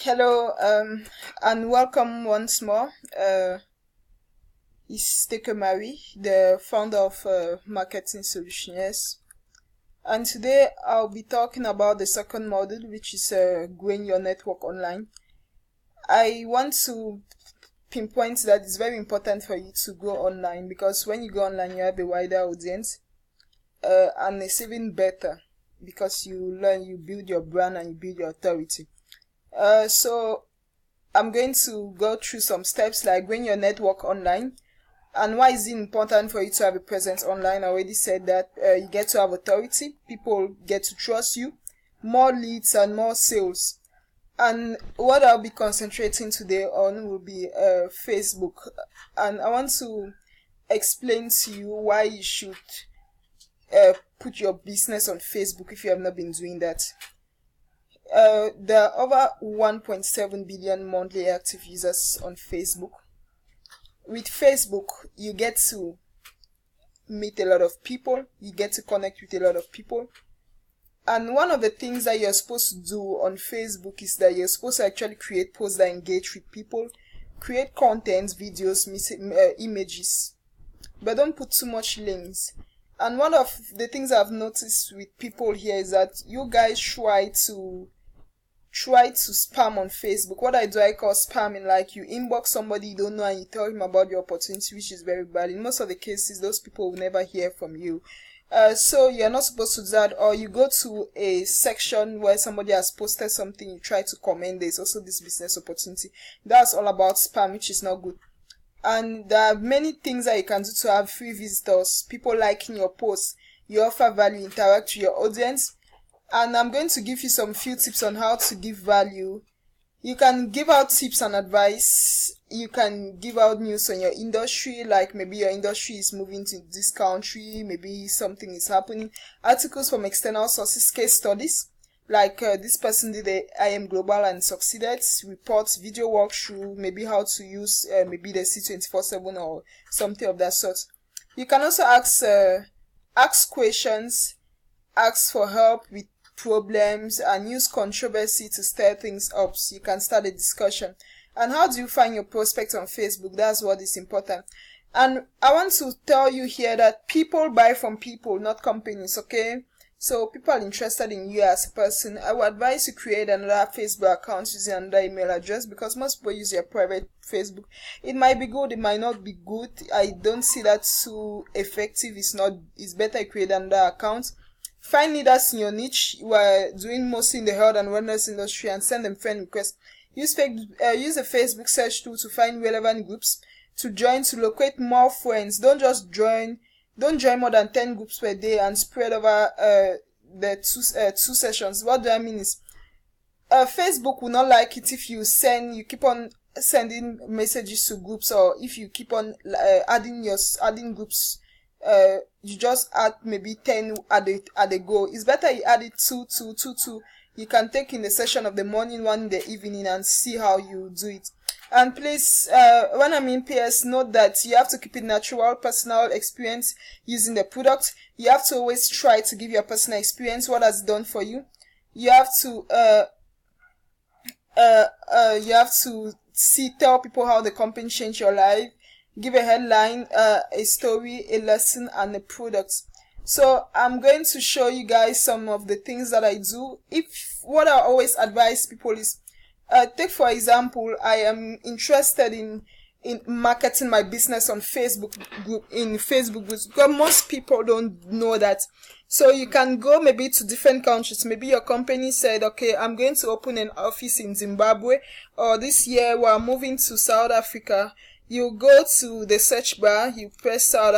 Hello, and welcome once more. It's Teke Marie, the founder of Marketing Solutions. And today I'll be talking about the second module, which is growing your network online. I want to pinpoint that it's very important for you to go online, because when you go online, you have a wider audience, and it's even better because you learn, you build your brand, and you build your authority. So I'm going to go through some steps like growing your network online. And why is it important for you to have a presence online? I already said that you get to have authority, people get to trust you, more leads and more sales. And what I'll be concentrating today on will be Facebook. And I want to explain to you why you should put your business on Facebook if you have not been doing that. There are over 1.7 billion monthly active users on Facebook. With Facebook, you get to meet a lot of people, you get to connect with a lot of people. And one of the things that you're supposed to do on Facebook is that you're supposed to actually create posts that engage with people, create content, videos, images, but don't put too much links. And one of the things I've noticed with people here is that you guys try to spam on Facebook. What I call spamming, like you inbox somebody you don't know and you tell him about your opportunity, which is very bad. In most of the cases, those people will never hear from you. So you're not supposed to do that. Or you go to a section where somebody has posted something, you try to comment, there's also this business opportunity. That's all about spam, which is not good. And there are many things that you can do to have free visitors, people liking your posts. You offer value, interact with your audience. And I'm going to give you some few tips on how to give value. You can give out tips and advice. You can give out news on your industry, like maybe your industry is moving to this country, maybe something is happening. Articles from external sources, case studies, like this person did the IM Global and succeeded. Reports, video walkthrough, maybe how to use maybe the C24/7 or something of that sort. You can also ask questions, ask for help with problems, and use controversy to stir things up so you can start a discussion. And how do you find your prospects on Facebook? That's what is important. And I want to tell you here that people buy from people, not companies, okay? So people are interested in you as a person. I would advise you create another Facebook account using another email address, because most people use your private Facebook. It might be good, it might not be good. I don't see that too effective. It's better you create another account. Find leaders in your niche who are doing mostly in the health and wellness industry and send them friend requests. Use the Facebook search tool to find relevant groups to join, to locate more friends. Don't join more than 10 groups per day and spread over the two sessions. What do I mean is Facebook will not like it if you keep on sending messages to groups, or if you keep on adding groups. You just add maybe 10 at a go. It's better you add it two. You can take in the session of the morning, one in the evening, and see how you do it. And please, when I mean PS, note that you have to keep it natural, personal experience using the product. You have to always try to give your personal experience, what has it done for you. You have to tell people how the company changed your life. Give a headline, a story, a lesson, and a product. So I'm going to show you guys some of the things that I do. What I always advise people is, take for example, I am interested in marketing my business on Facebook groups, because most people don't know that. So you can go maybe to different countries. Maybe your company said, okay, I'm going to open an office in Zimbabwe, or this year we're moving to South Africa. You go to the search bar, you press South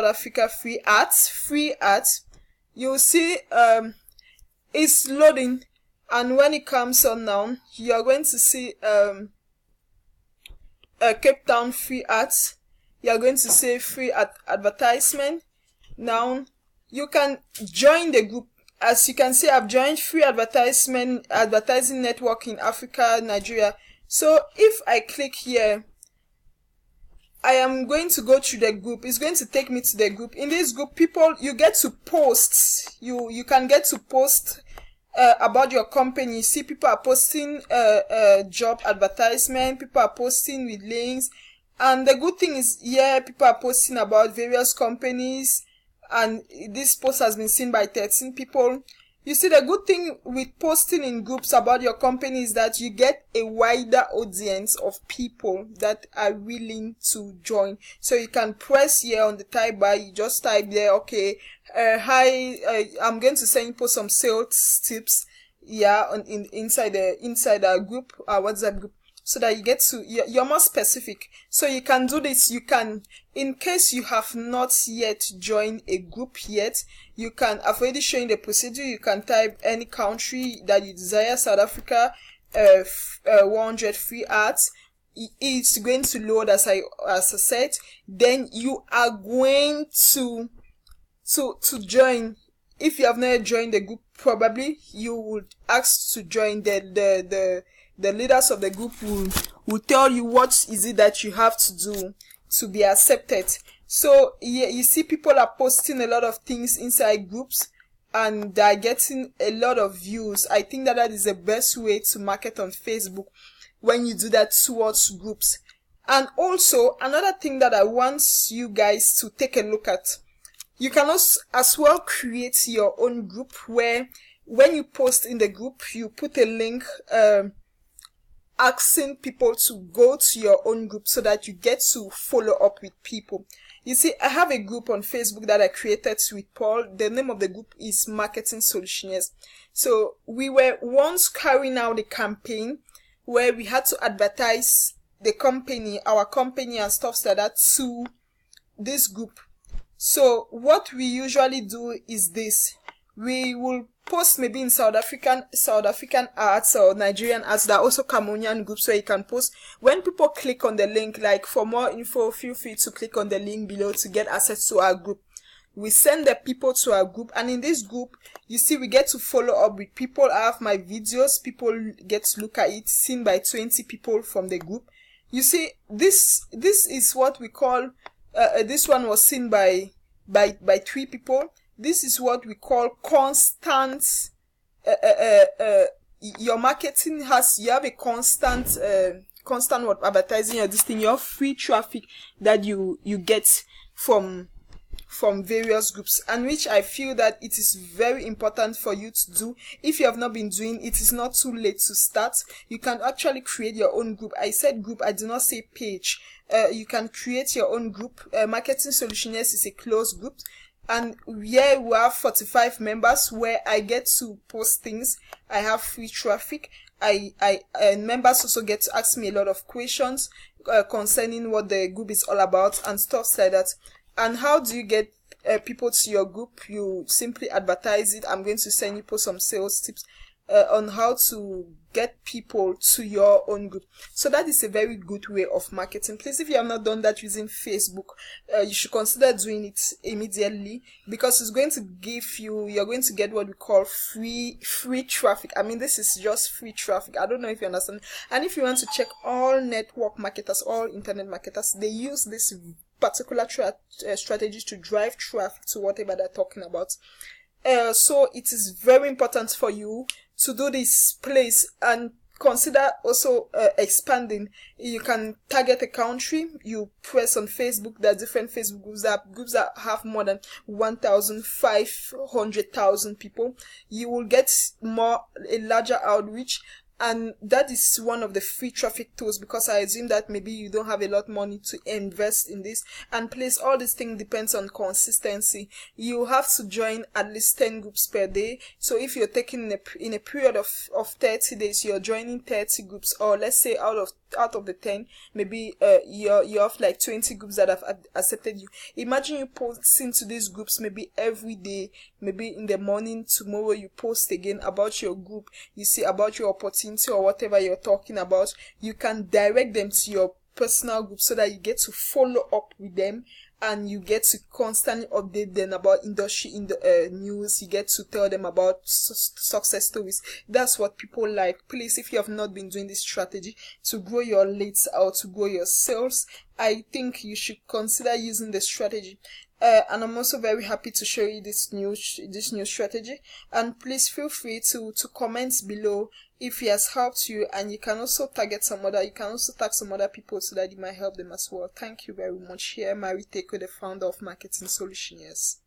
Africa free arts. You'll see it's loading, and when it comes on now, you are going to see Cape Town free arts. You are going to see free advertisement. Now you can join the group. As you can see, I've joined free advertising network in Africa, Nigeria. So if I click here, I am going to go through the group. It's going to take me to the group. In this group, you get to post. You can get to post about your company. You see people are posting job advertisement, people are posting with links, and the good thing is, yeah, people are posting about various companies, and this post has been seen by 13 people. You see, the good thing with posting in groups about your company is that you get a wider audience of people that are willing to join. So you can press here on the type bar, you just type there, okay, hi, I'm going to send you some sales tips, yeah, inside the group, WhatsApp group, so that you get to, you're more specific. So you can do this. You can, in case you have not yet joined a group yet, you can, I've already shown you the procedure. You can type any country that you desire, South Africa, 100 free ads. It's going to load as I said. Then you are going to join. If you have not joined the group, probably you would ask to join. The leaders of the group will tell you what is it that you have to do to be accepted. So yeah, you see people are posting a lot of things inside groups and they're getting a lot of views. I think that is the best way to market on Facebook, when you do that towards groups. And also another thing that I want you guys to take a look at, you can also as well create your own group, where when you post in the group, you put a link asking people to go to your own group so that you get to follow up with people. You see, I have a group on Facebook that I created with Paul. The name of the group is Marketing Solutions. So we were once carrying out a campaign where we had to advertise the company, our company and stuff like that, to this group. So what we usually do is this: we will post maybe in South African arts or Nigerian arts. There are also Cameroonian groups where you can post. When people click on the link, like for more info, feel free to click on the link below to get access to our group. We send the people to our group, and in this group, you see, we get to follow up with people. I have my videos, people get to look at it, seen by 20 people from the group. You see, this is what we call, this one was seen by 3 people. This is what we call constant, your marketing has, you have a constant advertising or this thing, your free traffic that you get from various groups, and which I feel that it is very important for you to do. If you have not been doing it, is not too late to start. You can actually create your own group. I said group, I do not say page. You can create your own group. Marketing Solutions is a closed group. And here we have 45 members where I get to post things. I have free traffic. And members also get to ask me a lot of questions concerning what the group is all about and stuff like that. And how do you get people to your group? You simply advertise it. I'm going to send you some sales tips on how to get people to your own group. So that is a very good way of marketing. Please, if you have not done that using Facebook, you should consider doing it immediately, because it's going to give you, you're going to get what we call free traffic. I mean, this is just free traffic. I don't know if you understand. And if you want to check, all network marketers, all internet marketers, they use this particular strategy to drive traffic to whatever they're talking about. So it is very important for you to do this, please, and consider also expanding. You can target a country. You press on Facebook. There are different Facebook groups that have more than 1,500,000 people. You will get a larger outreach. And that is one of the free traffic tools, because I assume that maybe you don't have a lot of money to invest in this. And please, all this thing depends on consistency. You have to join at least 10 groups per day. So if you're taking in a period of 30 days, you're joining 30 groups, or let's say out of the 10, maybe you have like 20 groups that have accepted you. Imagine you post into these groups maybe every day, maybe in the morning, tomorrow you post again about your group, you see about your opportunity or whatever you're talking about. You can direct them to your personal group so that you get to follow up with them and you get to constantly update them about industry in the news. You get to tell them about success stories. That's what people like. Please, if you have not been doing this strategy to grow your leads or to grow your sales, I think you should consider using the strategy. And I'm also very happy to show you this new strategy. And please feel free to comment below if it has helped you, and you can also tag some other people so that it might help them as well. Thank you very much. Here, Mary Teko, the founder of Marketing Solutions.